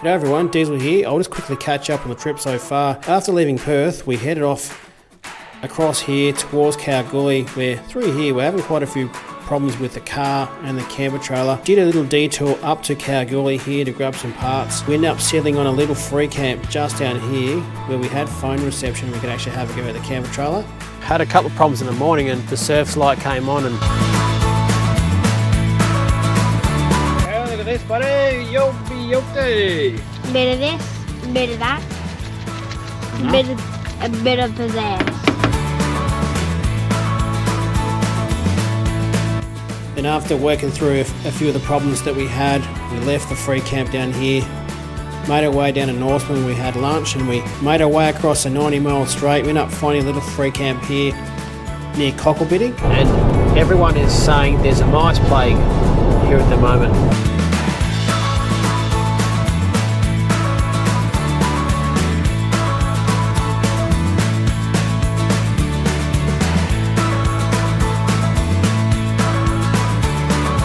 G'day everyone, Diesel here. I'll just quickly catch up on the trip so far. After leaving Perth, we headed off across here towards Kalgoorlie. We're through here. We're having quite a few problems with the car and the camper trailer. Did a little detour up to Kalgoorlie here to grab some parts. We ended up settling on a little free camp just down here where we had phone reception. We could actually have a go at the camper trailer. Had a couple of problems in the morning and the surf light came on and... Oh, look at this, buddy! Yopi! Bit of this, bit of that, a bit of pizzazz. Then after working through a few of the problems that we had, we left the free camp down here, made our way down to Norseman. We had lunch and we made our way across a 90-mile straight. We ended up finding a little free camp here near Cocklebitty. And everyone is saying there's a mice plague here at the moment.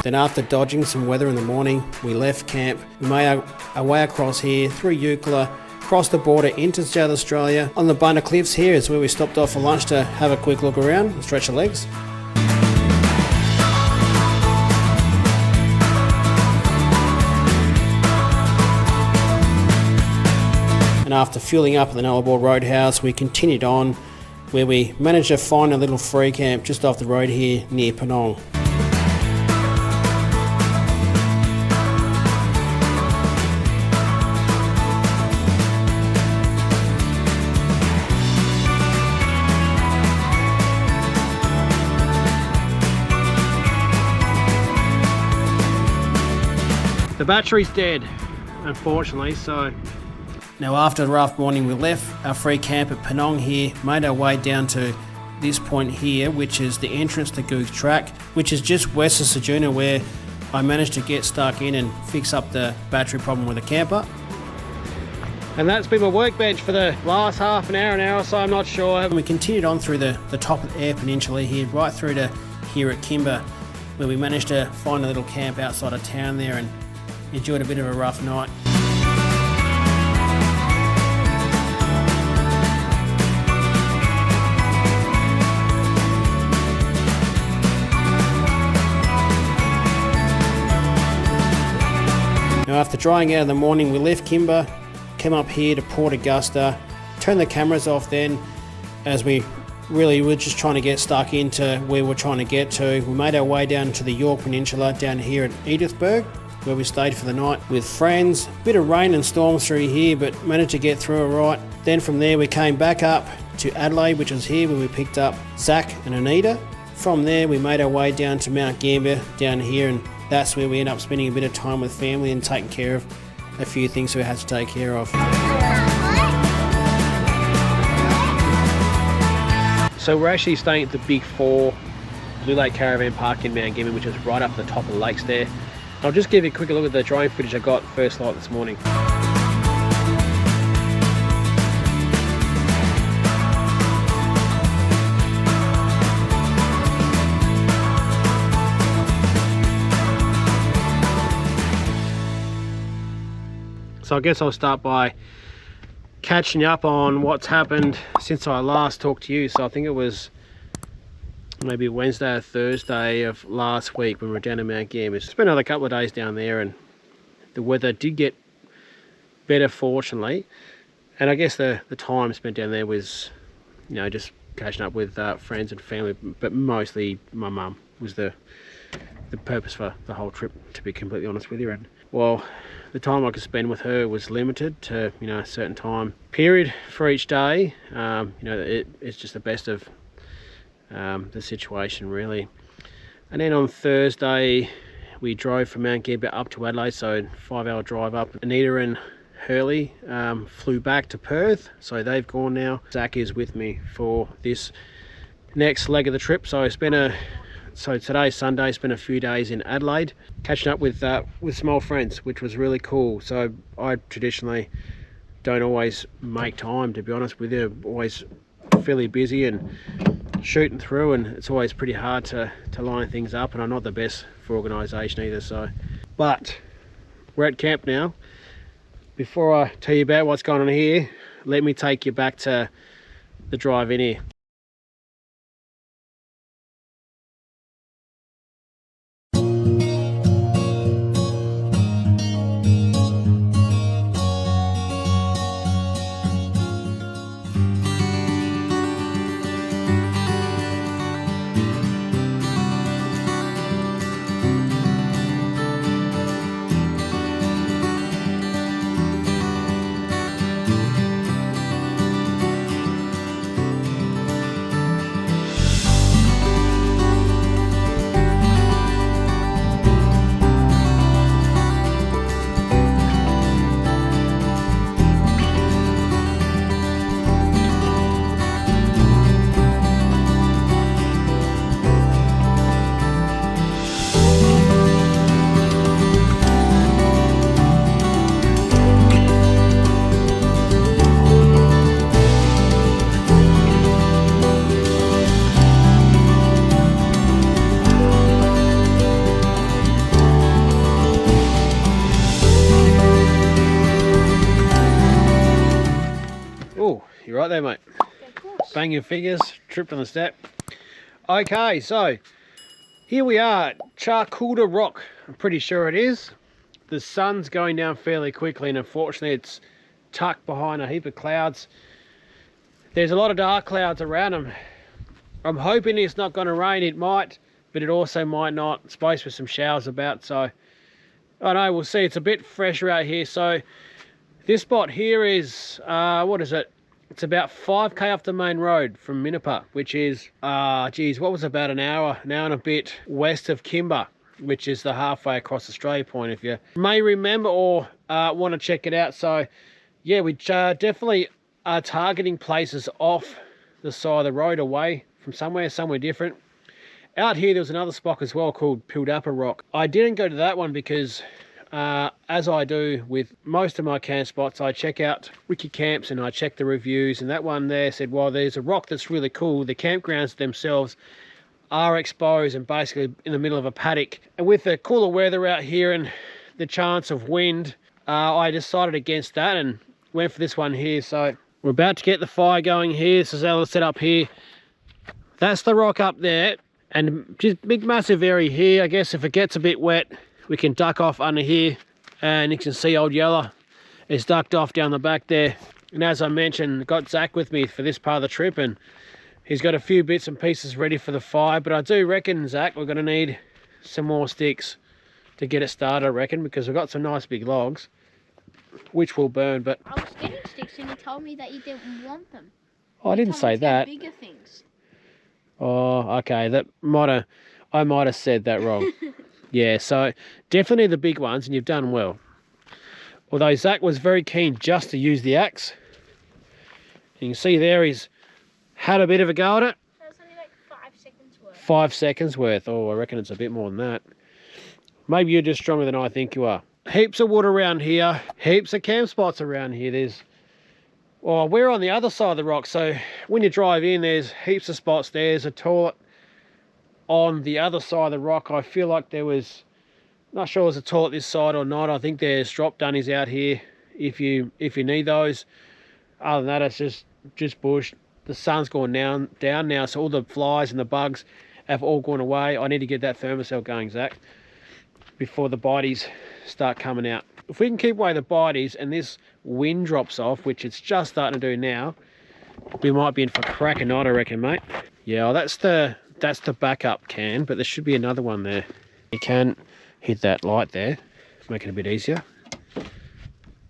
Then after dodging some weather in the morning, we left camp. We made our way across here through Eucla, across the border into South Australia. On the Bunna Cliffs here is where we stopped off for lunch to have a quick look around and stretch the legs. And after fueling up at the Nullabor Roadhouse, we continued on where we managed to find a little free camp just off the road here near Penong. The battery's dead, unfortunately, so... Now after a rough morning, we left our free camp at Penong here, made our way down to this point here, which is the entrance to Goose Track, which is just west of Ceduna, where I managed to get stuck in and fix up the battery problem with the camper. And that's been my workbench for the last half an hour or so, I'm not sure. And we continued on through the top of the Eyre Peninsula here, right through to here at Kimber, where we managed to find a little camp outside of town there and enjoyed a bit of a rough night. Now after drying out in the morning, we left Kimber, came up here to Port Augusta, turned the cameras off then, as we really were just trying to get stuck into where we're trying to get to. We made our way down to the Yorke Peninsula down here at Edithburgh, where we stayed for the night with friends. Bit of rain and storms through here, but managed to get through all right. Then from there we came back up to Adelaide, which was here where we picked up Zach and Anita. From there we made our way down to Mount Gambier down here, and that's where we ended up spending a bit of time with family and taking care of a few things we had to take care of. So we're actually staying at the Big 4 Blue Lake Caravan Park in Mount Gambier, which is right up the top of the lakes there. I'll just give you a quick look at the drone footage I got first light this morning. So I guess I'll start by catching up on what's happened since I last talked to you. So I think it was maybe Wednesday or Thursday of last week when we were down in Mount Gambier. It's been another couple of days down there and the weather did get better, fortunately. And I guess the time spent down there was, you know, just catching up with friends and family, but mostly my mum was the purpose for the whole trip, to be completely honest with you. And well, the time I could spend with her was limited to, you know, a certain time period for each day. You know, it's just the best of the situation, really. And then on Thursday we drove from Mount Gambier up to Adelaide, so 5-hour drive up. Anita and Hurley flew back to Perth, so they've gone now. Zach is with me for this next leg of the trip, so so today's Sunday, spent a few days in Adelaide catching up with some old friends, which was really cool. So I traditionally don't always make time, to be honest with you. Always fairly busy and shooting through, and it's always pretty hard to line things up, and I'm not the best for organisation either. So, but we're at camp now. before I tell you about what's going on here, let me take you back to the drive-in here. Oh, you're right there, mate. Of course. Bang your fingers, tripped on the step. Okay, so here we are, Charculda Rock. I'm pretty sure it is. The sun's going down fairly quickly, and unfortunately it's tucked behind a heap of clouds. There's a lot of dark clouds around them. I'm hoping it's not going to rain. It might, but it also might not. It's supposed to be some showers about, so I know, we'll see. It's a bit fresher out here. So this spot here is, what is it? It's about 5k off the main road from Minnipa, which is, geez, what was about an hour and a bit west of Kimber, which is the halfway across Australia point, if you may remember or want to check it out. So yeah, we definitely are targeting places off the side of the road, away from somewhere different. Out here there was another spot as well called Pildappa Rock. I didn't go to that one because as I do with most of my camp spots, I check out wiki camps and I check the reviews, and that one there said, well, there's a rock that's really cool. The campgrounds themselves are exposed and basically in the middle of a paddock, and with the cooler weather out here and the chance of wind, I decided against that and went for this one here. So we're about to get the fire going here. This is how it's set up here. That's the rock up there, and just big massive area here. I guess if it gets a bit wet, we can duck off under here, and you can see old Yeller is ducked off down the back there. And as I mentioned, got Zach with me for this part of the trip, and he's got a few bits and pieces ready for the fire. But I do reckon, Zach, we're going to need some more sticks to get it started, I reckon, because we've got some nice big logs which will burn. But I was getting sticks and you told me that you didn't want them. Oh, I didn't say that. Bigger things. Oh, okay, I might have said that wrong. Yeah, so definitely the big ones, and you've done well. Although Zach was very keen just to use the axe. You can see there he's had a bit of a go at it. That was only like 5 seconds worth. 5 seconds worth. Oh, I reckon it's a bit more than that. Maybe you're just stronger than I think you are. Heaps of wood around here. Heaps of camp spots around here. Well, we're on the other side of the rock, so when you drive in, there's heaps of spots. There's a toilet on the other side of the rock. I feel like there was, not sure there's a toilet this side or not. I think there's drop dunnies out here if you need those. Other than that, it's just bush. The sun's gone down now, so all the flies and the bugs have all gone away. I need to get that thermocell going, Zach, before the bites start coming out. If we can keep away the bites and this wind drops off, which it's just starting to do now, we might be in for a cracker night, I reckon, mate. Yeah, well, that's the backup can, but there should be another one there. You can hit that light there, make it a bit easier.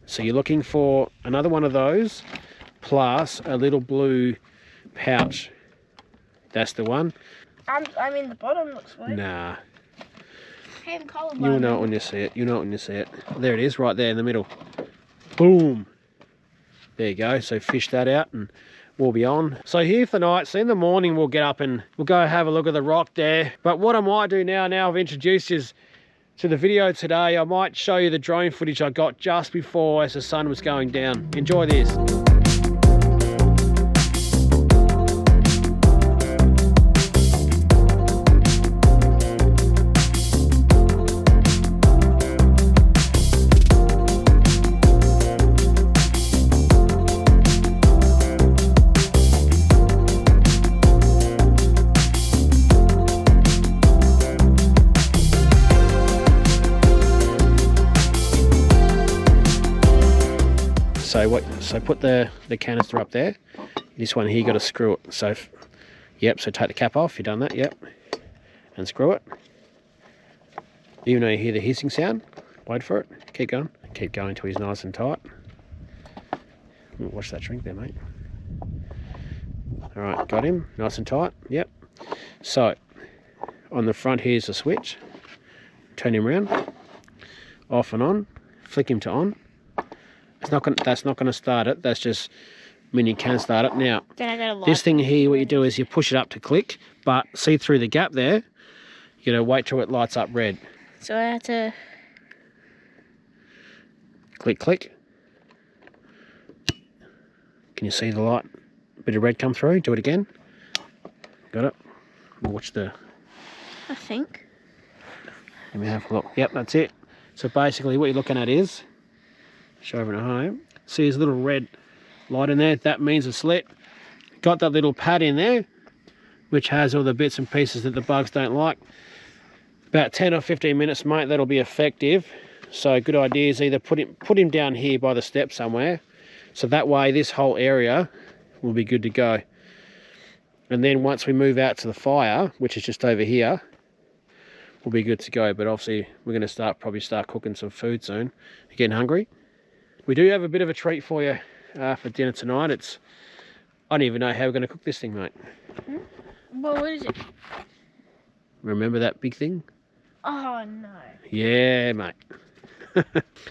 So you're looking for another one of those, plus a little blue pouch. That's the one. I mean, the bottom looks weird. Nah. You'll know it when you see it. You'll know it when you see it. There it is, right there in the middle. Boom. There you go. So fish that out and we'll be on. So here for night. So in the morning we'll get up and we'll go have a look at the rock there. But what I might do now I've introduced you to the video today, I might show you the drone footage I got just before as the sun was going down. Enjoy this. So put the canister up there. This one here, you got to screw it. So, yep, so take the cap off, you've done that, yep. And screw it. Even though you hear the hissing sound, wait for it, keep going until he's nice and tight. Watch that shrink there, mate. All right, got him, nice and tight, yep. So, on the front here's the switch. Turn him around, off and on, flick him to on. That's not going to start it, that's just, I mean, you can start it. Now, this thing here, what you do is you push it up to click, but see through the gap there, you got to wait till it lights up red. So I have to... Click, click. Can you see the light? Bit of red come through. Do it again. Got it? Watch the... I think. Let me have a look. Yep, that's it. So basically what you're looking at is, show over at home, see there's a little red light in there. That means it's lit. Got that little pad in there, which has all the bits and pieces that the bugs don't like. About 10 or 15 minutes, mate, that'll be effective. So a good idea is either put him down here by the steps somewhere, so that way this whole area will be good to go. And then once we move out to the fire, which is just over here, we'll be good to go. But obviously we're going to probably start cooking some food soon. You're getting hungry? We do have a bit of a treat for you for dinner tonight. I don't even know how we're going to cook this thing, mate. Well, what is it? Remember that big thing? Oh no. Yeah, mate.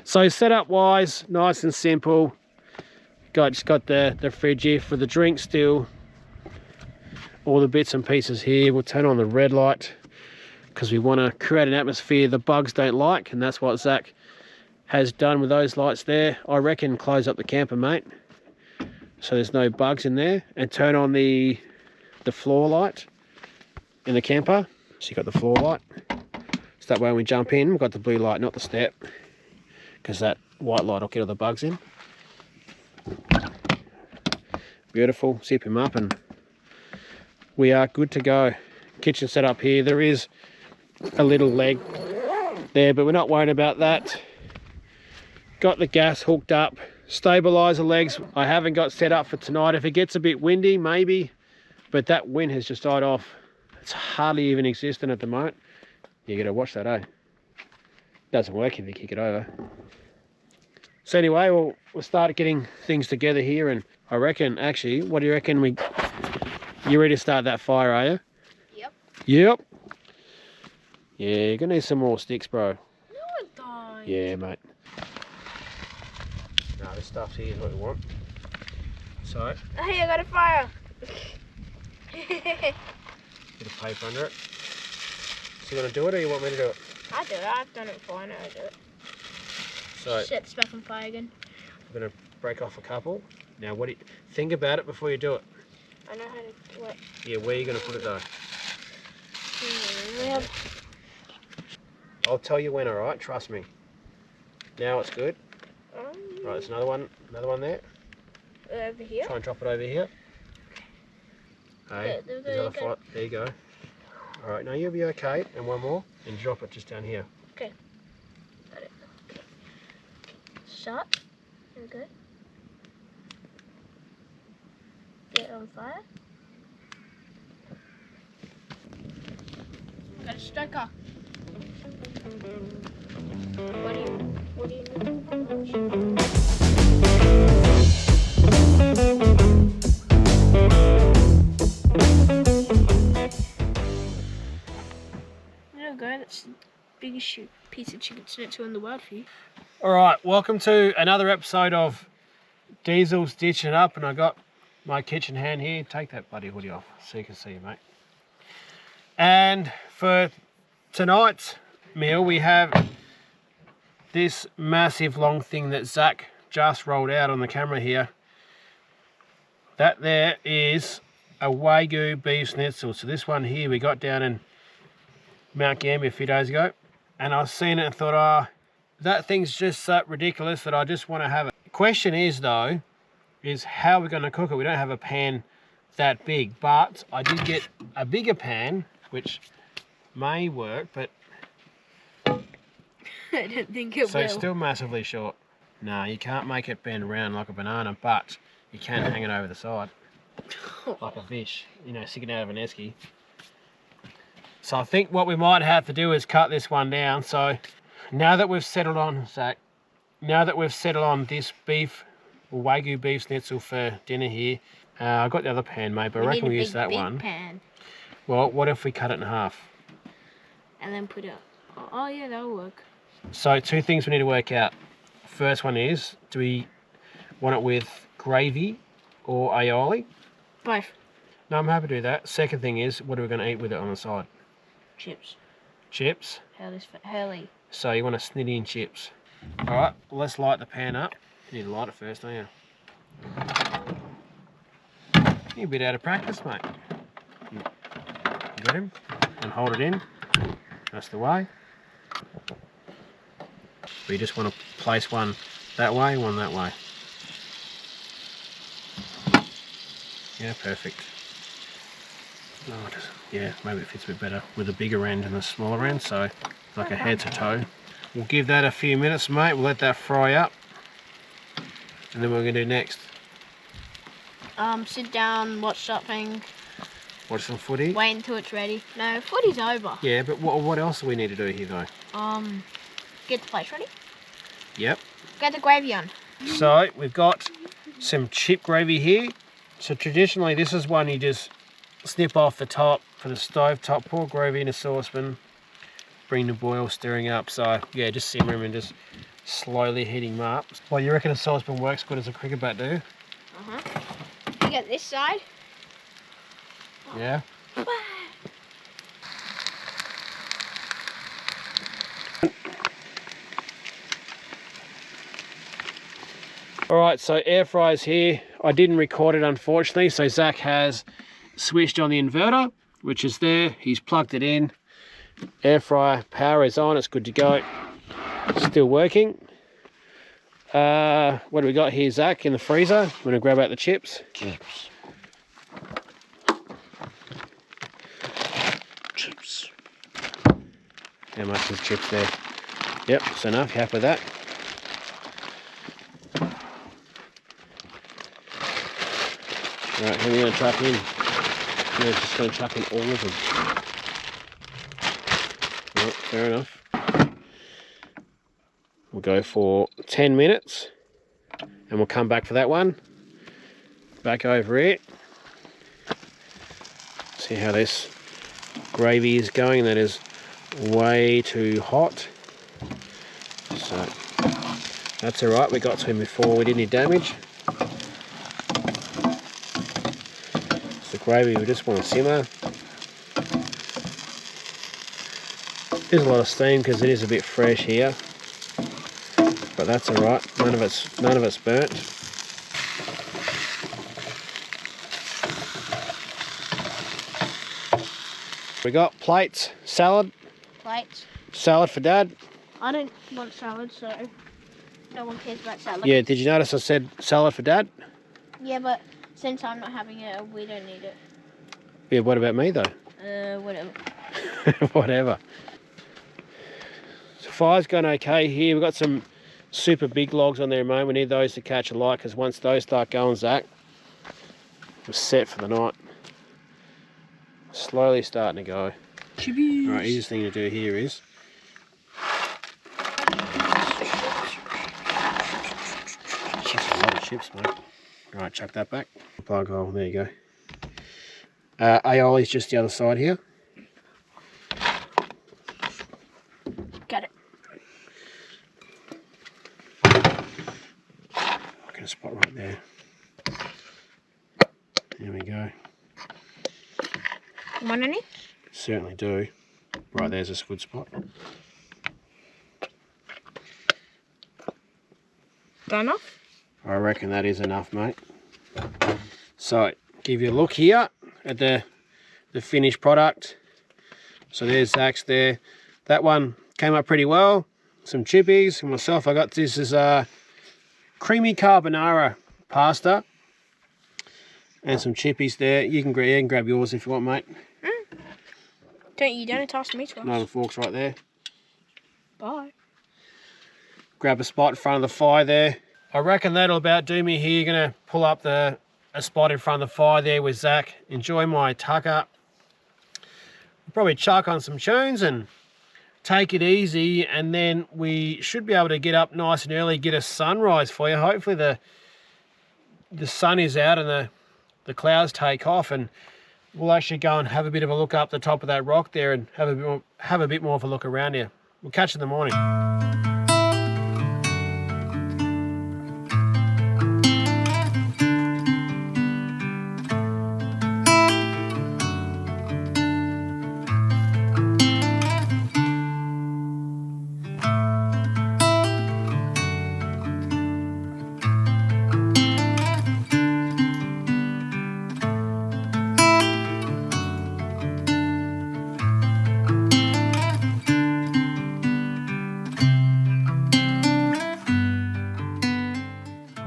So setup wise, nice and simple. Just got the fridge here for the drink still. All the bits and pieces here. We'll turn on the red light because we want to create an atmosphere the bugs don't like, and that's what Zach has done with those lights there. I reckon close up the camper, mate, so there's no bugs in there, and turn on the floor light in the camper. So you got the floor light. So that way when we jump in, we've got the blue light, not the step, because that white light will get all the bugs in. Beautiful, zip him up and we are good to go. Kitchen set up here. There is a little leg there, but we're not worried about that. Got the gas hooked up. Stabilizer legs I haven't got set up for tonight. If it gets a bit windy, maybe, but that wind has just died off. It's hardly even existent at the moment. You gotta watch that, eh? Doesn't work if you kick it over. So anyway, we'll start getting things together here, and I reckon, actually, what do you reckon you ready to start that fire, are you? Yep. Yep. Yeah, you're gonna need some more sticks, bro. No, I don't. Yeah, mate. No, this stuff here is what we want. So, Hey, I got a fire. bit of paper under it. So you want to do it, or you want me to do it? I do it. I've done it before. I know how to do it. So Shit, it's back on fire again. I'm going to break off a couple. Now, think about it before you do it. I know how to do it. Yeah, where are you going to put it though? Yeah. I'll tell you when, alright? Trust me. Now it's good. Right, there's another one there. Over here? Try and drop it over here. Hey, there you go. Alright, now you'll be okay. And one more. And drop it just down here. Okay. Got it. Shut. There we go. Get it on fire. Got a striker. What do you need? There we go, that's the biggest piece of chicken schnitzel in the world for you. Alright, welcome to another episode of Diesel Stitching It Up, and I got my kitchen hand here. Take that bloody hoodie off so you can see, mate. And for tonight's meal, we have this massive long thing that Zach just rolled out on the camera here. That there is a Wagyu beef schnitzel. So this one here we got down in Mount Gambier a few days ago, and I seen it and thought, oh, that thing's just so ridiculous that I just want to have it. The question is though, is how we're going to cook it. We don't have a pan that big, but I did get a bigger pan, which may work, but I don't think it will. so it's still massively short. No, you can't make it bend round like a banana, but you can hang it over the side. Like a fish, you know, sticking out of an esky. So I think what we might have to do is cut this one down. So now that we've settled on, Zach, now that we've settled on this beef, Wagyu beef schnitzel for dinner here, I got the other pan, mate, but I reckon we use that one. Pan. Well, what if we cut it in half? And then put it, oh yeah, that'll work. So 2 things we need to work out. First one is, do we want it with gravy or aioli? Both. No, I'm happy to do that. Second thing is, what are we going to eat with it on the side? Chips. Chips? Hurley. So you want to snitty in chips. Alright, well, let's light the pan up. You need to light it first, don't you? You're a bit out of practice, mate. You got him? And hold it in. That's the way. But you just want to place one that way, one that way. Yeah, perfect. Oh, yeah, maybe it fits a bit better with the bigger end and the smaller end, so like a head to toe. We'll give that a few minutes, mate. We'll let that fry up. And then what we're going to do next? Sit down, watch something. Watch some footy? Wait until it's ready. No, footy's over. Yeah, but what else do we need to do here, though? Get the place ready. Yep. Get the gravy on. So, we've got some chip gravy here. So traditionally, this is one you just snip off the top for the stove top, pour gravy in a saucepan, bring the boil, stirring up. So, yeah, just simmer them and just slowly heating them up. Well, you reckon a saucepan works good as a cricket bat, do? You get this side. Yeah. Alright, so air fryer's here. I didn't record it, unfortunately, so Zach has switched on the inverter, which is there. He's plugged it in. Air fryer power is on, it's good to go. Still working. What do we got here, Zach, in the freezer? I'm going to grab out the chips. Chips. How much is chips there? Yep, that's enough. You happy with that? Alright, how are we going to chuck in? We're just going to chuck in all of them. Right, fair enough. We'll go for 10 minutes and we'll come back for that one. Back over here. See how this gravy is going. That is way too hot. So that's alright, we got to him before we did any damage. The gravy we just want to simmer. There's a lot of steam because it is a bit fresh here, but that's alright. None of it's burnt. We got plates, salad. Plates. Salad for Dad. I don't want salad, so no one cares about salad. Yeah, did you notice I said salad for Dad? Yeah, but since I'm not having it, we don't need it. Yeah, what about me though? Whatever. Whatever. So fire's going okay here. We've got some super big logs on there, mate. We need those to catch a light because once those start going, Zach, we're set for the night. Slowly starting to go. Chibbies. Alright, easiest thing to do here is that's a lot of chips, mate. Alright, chuck that back. Plug hole, there you go. Aioli's just the other side here. Got it. I can spot right there. There we go. You want any? Certainly do. Right, there's a good spot. Got enough? I reckon that is enough, mate. So, give you a look here at the finished product. So there's Zach's there. That one came up pretty well. Some chippies. And myself, I got this as a creamy carbonara pasta. And some chippies there. You can grab yours if you want, mate. Don't toss me twice. Knife and forks right there. Bye. grab a spot in front of the fire there. I reckon that'll about do me here. Gonna pull up a spot in front of the fire there with Zach. Enjoy my tucker. Probably chuck on some tunes and take it easy, and then we should be able to get up nice and early, get a sunrise for you. Hopefully the sun is out and the clouds take off, and we'll actually go and have a bit of a look up the top of that rock there and have a bit more of a look around here. We'll catch you in the morning.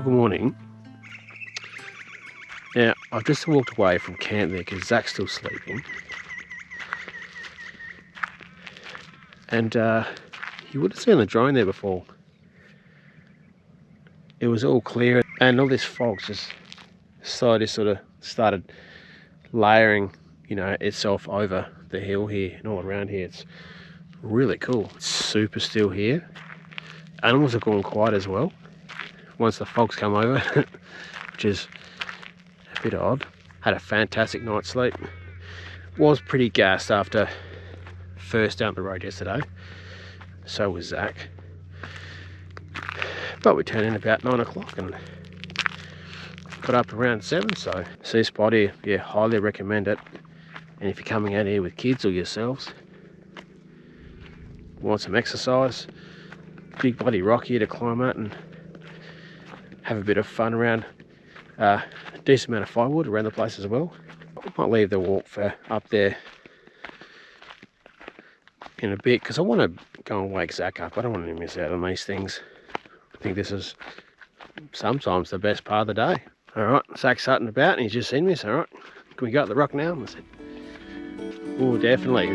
Good morning. Now, I've just walked away from camp there because Zach's still sleeping. And you would have seen the drone there before. It was all clear and all this fog just slowly sort of started layering, you know, itself over the hill here and all around here. It's really cool. It's super still here. Animals are going quiet as well once the fog's come over, which is a bit odd. Had a fantastic night's sleep. Was pretty gassed after first down the road yesterday. So was Zach. But we turned in about 9 o'clock and got up around 7. So see spot here, yeah, highly recommend it. And if you're coming out here with kids or yourselves, want some exercise, big bloody rock here to climb at and have a bit of fun around. A decent amount of firewood around the place as well. I might leave the walk for up there in a bit because I want to go and wake Zach up. I don't want to miss out on these things. I think this is sometimes the best part of the day. Alright, Zach's sitting about and he's just seen me, so alright, can we go up the rock now? I said, oh, definitely.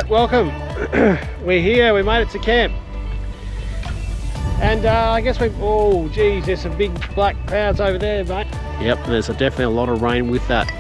Welcome. We're here, we made it to camp. And I guess oh geez, there's some big black clouds over there, mate. Yep, there's definitely a lot of rain with that.